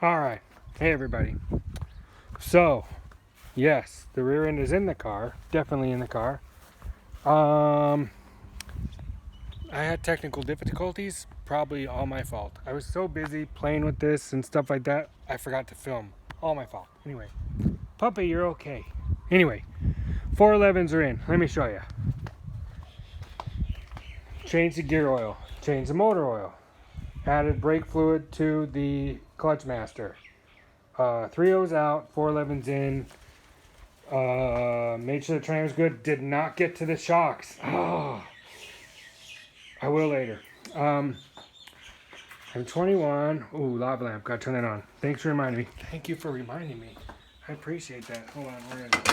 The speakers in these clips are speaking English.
All right. Hey, everybody. So, yes, the rear end is in the car. Definitely in the car. I had technical difficulties. Probably all my fault. I was so busy playing with this and stuff like that, I forgot to film. All my fault. Anyway, puppy, you're okay. Anyway, 411s are in. Let me show you. Changed the gear oil. Changed the motor oil. Added brake fluid to the clutch master. 3.0's out, 411's in. Made sure the tram was good. Did not get to the shocks. Oh, I will later. I'm 21. Ooh, lava lamp. Gotta turn that on. Thanks for reminding me. Thank you for reminding me. I appreciate that. Hold on. We're gonna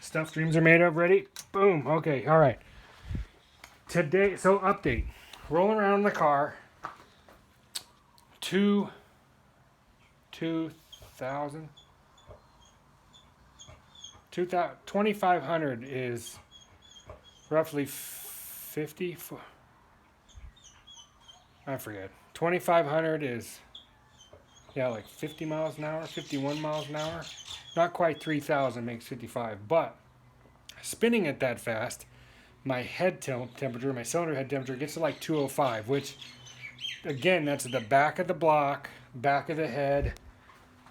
stuff dreams are made of. Ready? Boom. Okay. All right. Today, so update. Rolling around in the car. 2,000. 2,500 is roughly 50. I forget. 2,500 is, yeah, like 50 miles an hour, 51 miles an hour. Not quite 3,000 makes 55, but spinning it that fast, my head temperature, my cylinder head temperature gets to like 205, which, again, that's the back of the block, back of the head,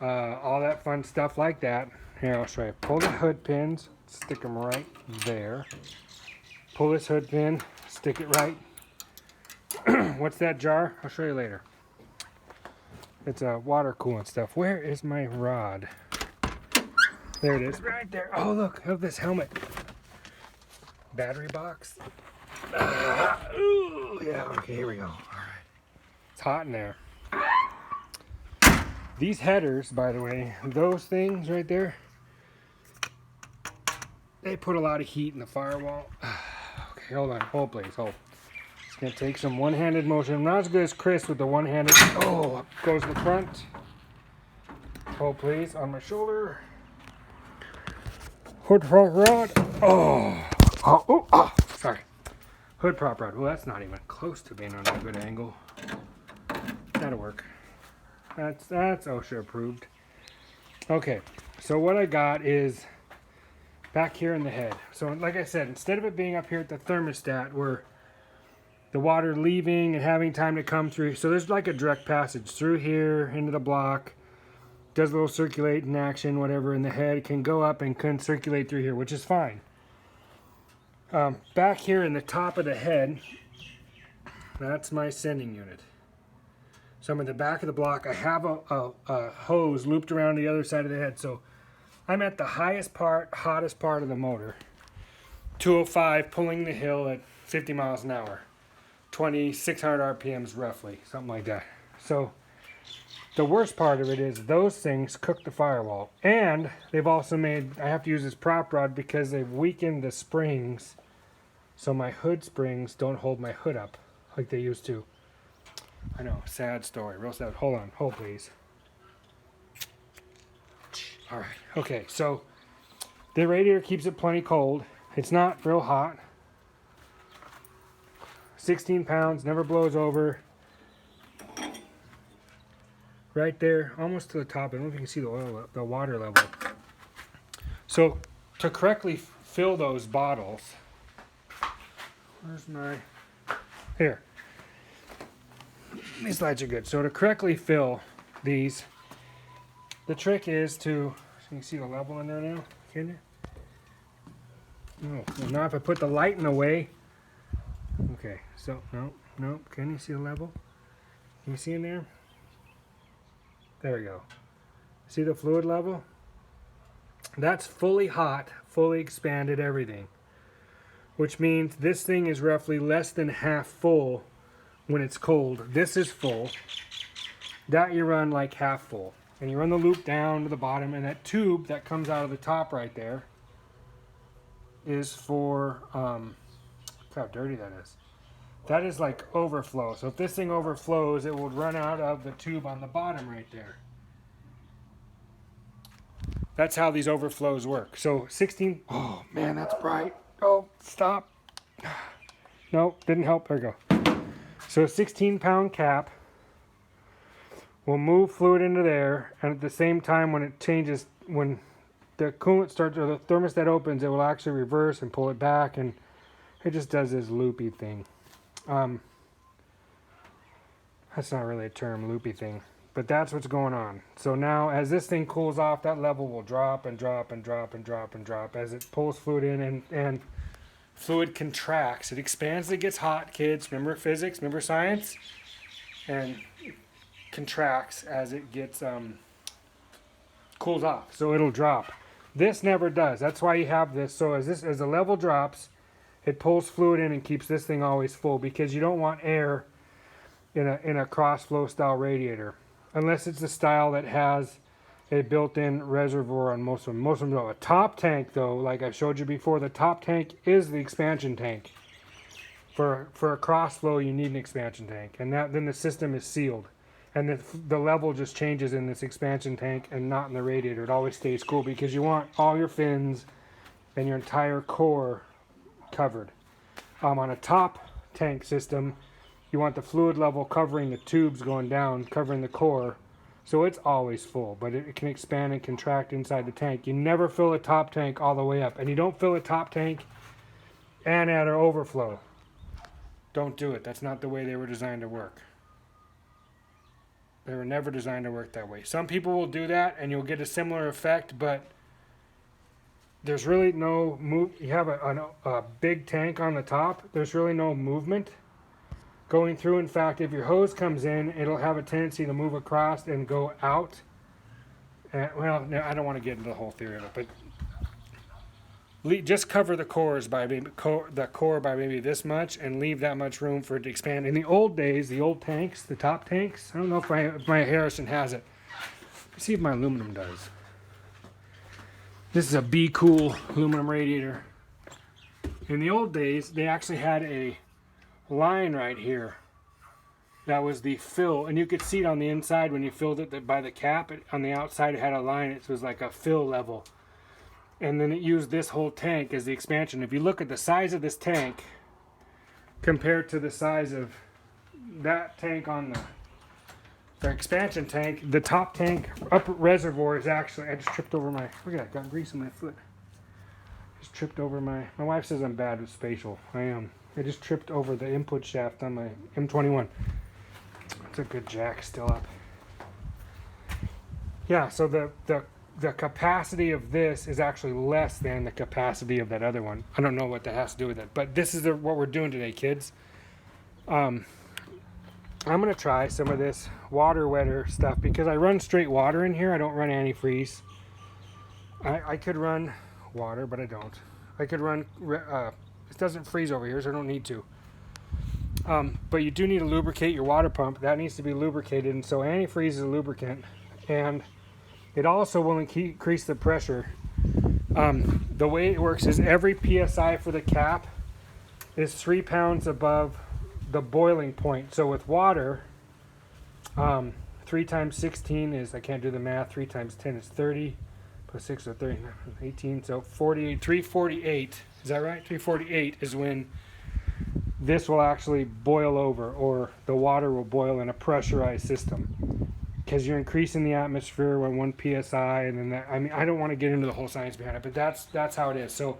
all that fun stuff like that. Here, I'll show you. Pull the hood pins, stick them right there. Pull this hood pin, stick it right. What's that jar? I'll show you later. It's a water coolant stuff. Where is my rod? There it is, right there. Oh, look, of this helmet. Battery box. Ooh, yeah, okay, here we go. All right. It's hot in there. These headers, by the way, those things right there, they put a lot of heat in the firewall. Okay, hold on. Hold, please. Hold. It's going to take some one-handed motion. I'm not as good as Chris with the one-handed. Oh, up goes the front. Hold, please. On my shoulder. Hood prop rod. Oh, sorry. Hood prop rod. Well, that's not even close to being on a good angle. That'll work. That's OSHA approved. Okay, so what I got is back here in the head. So like I said, instead of it being up here at the thermostat where the water leaving and having time to come through, so there's like a direct passage through here into the block, does a little circulating action, whatever, in the head, can go up and can circulate through here, which is fine. Back here in the top of the head, that's my sending unit. So I'm in the back of the block. I have a hose looped around the other side of the head. So I'm at the highest part, hottest part of the motor. 205, pulling the hill at 50 miles an hour. 2,600 RPMs roughly, something like that. So the worst part of it is those things cook the firewall. And they've also made, I have to use this prop rod because they've weakened the springs. So my hood springs don't hold my hood up like they used to. I know, sad story, real sad. Hold on, hold please. All right, okay, so the radiator keeps it plenty cold. It's not real hot. 16 pounds, never blows over. Right there, almost to the top. I don't know if you can see the water level. So to correctly fill those bottles, where's my, here. These lights are good. So to correctly fill these, the trick is to, so you can see the level in there now, can you? No, well, now if I put the light in the way, okay, so, no, can you see the level? Can you see in there? There we go. See the fluid level? That's fully hot, fully expanded everything, which means this thing is roughly less than half full when it's cold. This is full. That you run like half full. And you run the loop down to the bottom, and that tube that comes out of the top right there is for, look how dirty that is. That is like overflow. So if this thing overflows, it will run out of the tube on the bottom right there. That's how these overflows work. So 16, oh man, that's bright. Oh, stop. No, didn't help. There we go. So a 16-pound cap will move fluid into there, and at the same time when it changes, when the coolant starts or the thermostat opens, it will actually reverse and pull it back, and it just does this loopy thing. That's not really a term, loopy thing, but that's what's going on. So now as this thing cools off, that level will drop and drop and drop and drop and drop as it pulls fluid in, and fluid contracts. It expands, it gets hot, kids. Remember physics, remember science? And it contracts as it gets cools off. So it'll drop. This never does. That's why you have this. So as the level drops, it pulls fluid in and keeps this thing always full, because you don't want air in a cross flow style radiator, unless it's the style that has a built-in reservoir on most of them. Most of them don't. A top tank, though, like I showed you before, the top tank is the expansion tank. For a cross flow, you need an expansion tank, and then the system is sealed, and the level just changes in this expansion tank and not in the radiator. It always stays cool because you want all your fins and your entire core covered. On a top tank system, you want the fluid level covering the tubes going down, covering the core, so it's always full, but it can expand and contract inside the tank. You never fill a top tank all the way up, and you don't fill a top tank and add an overflow. Don't do it. That's not the way they were designed to work. They were never designed to work that way. Some people will do that, and you'll get a similar effect, but there's really no move. You have a big tank on the top. There's really no movement going through. In fact, if your hose comes in, it'll have a tendency to move across and go out. Well, no, I don't want to get into the whole theory of it, but just cover the cores by maybe the core by maybe this much, and leave that much room for it to expand. In the old days, the old tanks, the top tanks, I don't know if my Harrison has it. Let's see if my aluminum does. This is a Be Cool aluminum radiator. In the old days, they actually had a line right here that was the fill, and you could see it on the inside when you filled it by the cap. On the outside it had a line. It was like a fill level, and then it used this whole tank as the expansion. If you look at the size of this tank compared to the size of that tank on the expansion tank, the top tank upper reservoir is actually, I just tripped over my, look at that, got grease in my foot. Just tripped over my wife says I'm bad with spatial. I am. I just tripped over the input shaft on my M21. It's a good jack still up. Yeah, so the capacity of this is actually less than the capacity of that other one. I don't know what that has to do with it, but this is what we're doing today, kids. I'm going to try some of this water wetter stuff because I run straight water in here. I don't run antifreeze. I could run water, but I don't. I could run... it doesn't freeze over here, so I don't need to. But you do need to lubricate your water pump. That needs to be lubricated, and so antifreeze is a lubricant. And it also will increase the pressure. The way it works is every PSI for the cap is 3 pounds above the boiling point. So with water, 3 times 16 is, I can't do the math, 3 times 10 is 30, plus 6 is 30, 18, so 48, 348, is that right? 348 is when this will actually boil over, or the water will boil in a pressurized system. Because you're increasing the atmosphere by 1 psi, and then that, I mean, I don't want to get into the whole science behind it, but that's how it is. So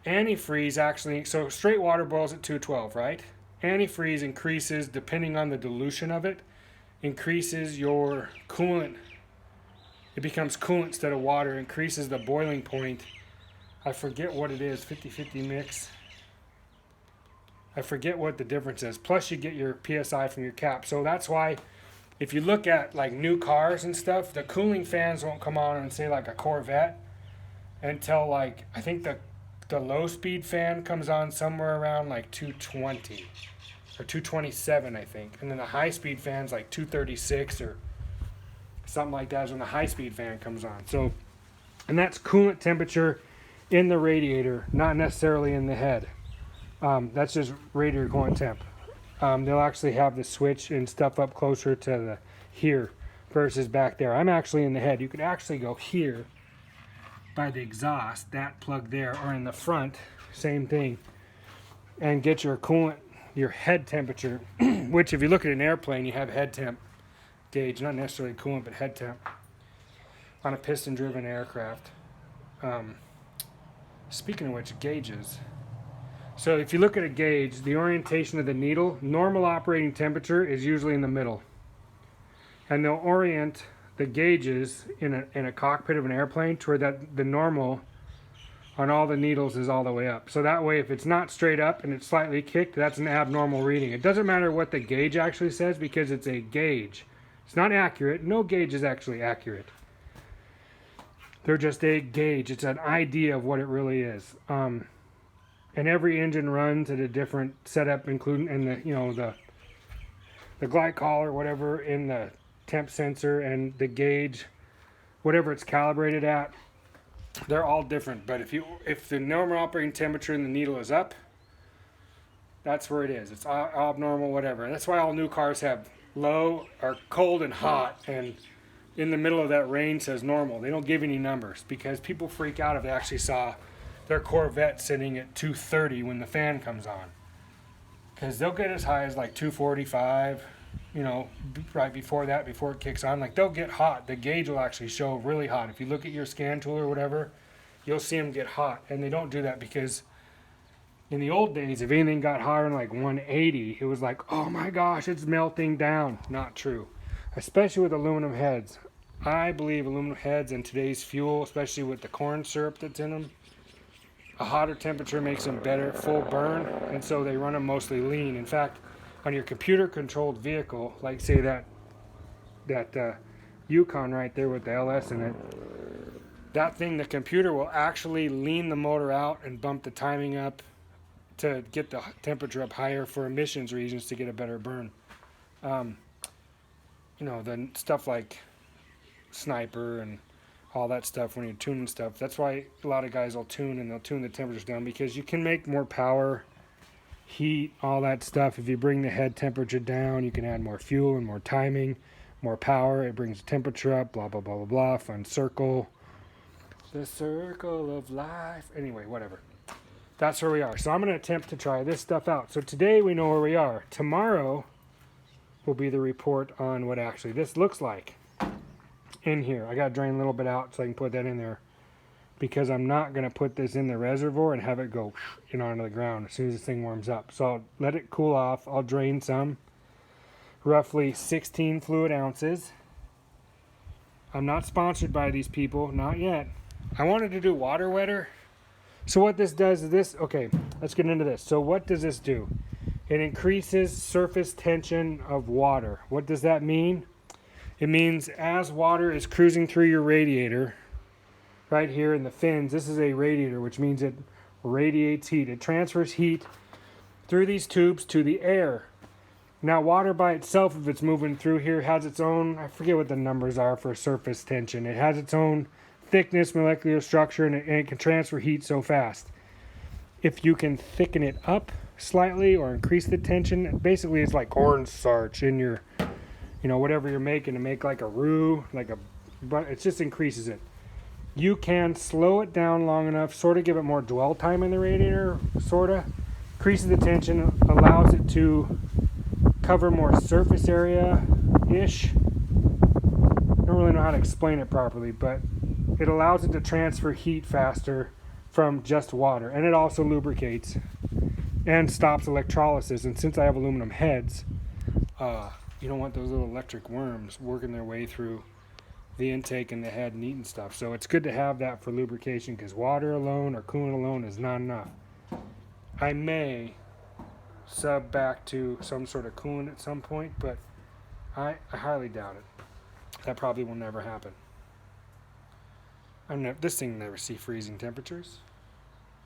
antifreeze actually, so straight water boils at 212, right? Antifreeze increases, depending on the dilution of it, increases your coolant. It becomes coolant instead of water, increases the boiling point. I forget what it is, 50-50 mix. I forget what the difference is. Plus you get your PSI from your cap. So that's why if you look at like new cars and stuff, the cooling fans won't come on and say like a Corvette until like, I think the low speed fan comes on somewhere around like 220 or 227, I think. And then the high speed fan's like 236 or something like that is when the high speed fan comes on. So, and that's coolant temperature in the radiator, not necessarily in the head. That's just radiator coolant temp. They'll actually have the switch and stuff up closer to the here versus back there. I'm actually in the head. You could actually go here by the exhaust, that plug there, or in the front, same thing, and get your coolant your head temperature, which if you look at an airplane, you have head temp gauge, not necessarily coolant, but head temp on a piston-driven aircraft. Speaking of which, gauges. So if you look at a gauge, the orientation of the needle, normal operating temperature is usually in the middle. And they'll orient the gauges in a cockpit of an airplane to where that the normal on all the needles is all the way up. So that way, if it's not straight up and it's slightly kicked, that's an abnormal reading. It doesn't matter what the gauge actually says because it's a gauge. It's not accurate. No gauge is actually accurate. They're just a gauge. It's an idea of what it really is. And every engine runs at a different setup, including in the glycol or whatever in the temp sensor and the gauge, whatever it's calibrated at. They're all different, but if the normal operating temperature in the needle is up, that's where it is. It's abnormal, whatever. And that's why all new cars have low or cold and hot, and in the middle of that range says normal. They don't give any numbers because people freak out if they actually saw their Corvette sitting at 230 when the fan comes on, because they'll get as high as like 245. Right before that, before it kicks on, like they'll get hot. The gauge will actually show really hot. If you look at your scan tool or whatever, you'll see them get hot. And they don't do that because in the old days, if anything got higher than like 180, it was like, oh my gosh, it's melting down. Not true. Especially with aluminum heads. I believe aluminum heads in today's fuel, especially with the corn syrup that's in them, a hotter temperature makes them better, full burn, and so they run them mostly lean. In fact, on your computer-controlled vehicle, like say that Yukon right there with the LS in it, that thing, the computer will actually lean the motor out and bump the timing up to get the temperature up higher for emissions reasons to get a better burn. The stuff like Sniper and all that stuff when you're tuning stuff. That's why a lot of guys will tune and they'll tune the temperatures down because you can make more power, heat, all that stuff. If you bring the head temperature down, you can add more fuel and more timing, more power. It brings the temperature up, blah, blah, blah, blah, blah. Fun circle. The circle of life. Anyway, whatever. That's where we are. So I'm going to attempt to try this stuff out. So today we know where we are. Tomorrow will be the report on what actually this looks like in here. I got to drain a little bit out so I can put that in there, because I'm not going to put this in the reservoir and have it go onto the ground as soon as this thing warms up. So I'll let it cool off. I'll drain some, roughly 16 fluid ounces. I'm not sponsored by these people, not yet. I wanted to do water wetter. So what this does is this, okay, let's get into this. So what does this do? It increases surface tension of water. What does that mean? It means as water is cruising through your radiator, right here in the fins, this is a radiator, which means it radiates heat. It transfers heat through these tubes to the air. Now, water by itself, if it's moving through here, has its own, I forget what the numbers are for surface tension. It has its own thickness, molecular structure, and it can transfer heat so fast. If you can thicken it up slightly or increase the tension, basically it's like cornstarch in your, whatever you're making to make like a roux, but it just increases it. You can slow it down long enough, sort of give it more dwell time in the radiator, sort of increases the tension, allows it to cover more surface area-ish. I don't really know how to explain it properly, but it allows it to transfer heat faster from just water. And it also lubricates and stops electrolysis. And since I have aluminum heads, you don't want those little electric worms working their way through the intake and the head and eating stuff. So it's good to have that for lubrication, because water alone or coolant alone is not enough. I may sub back to some sort of coolant at some point, but I highly doubt it. That probably will never happen. This thing will never see freezing temperatures.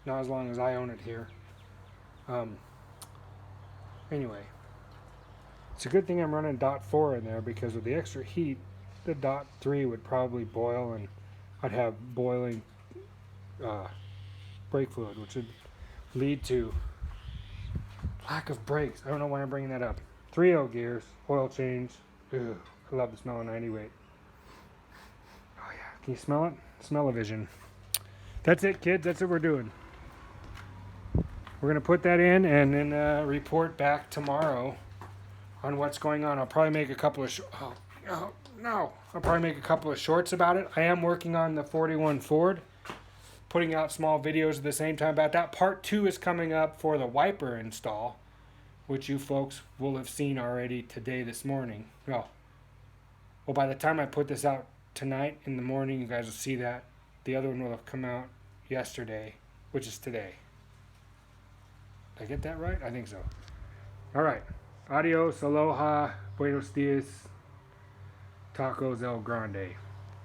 Not as long as I own it here. Anyway, it's a good thing I'm running .4 in there, because with the extra heat, the .3 would probably boil, and I'd have boiling brake fluid, which would lead to lack of brakes. I don't know why I'm bringing that up. 3.0 gears, oil change. Ugh, I love the smell of 90 weight. Oh yeah, can you smell it? Smell-o-vision. That's it, kids. That's what we're doing. we're going to put that in and then report back tomorrow on what's going on. I'll probably make a couple of no. I'll probably make a couple of shorts about it. I am working on the 41 Ford, putting out small videos at the same time about that. Part 2 is coming up for the wiper install, which you folks will have seen already today, this morning. Well, by the time I put this out tonight in the morning, you guys will see that. The other one will have come out yesterday, which is today. Did I get that right? I think so. All right. Adios, aloha, buenos dias, tacos el grande.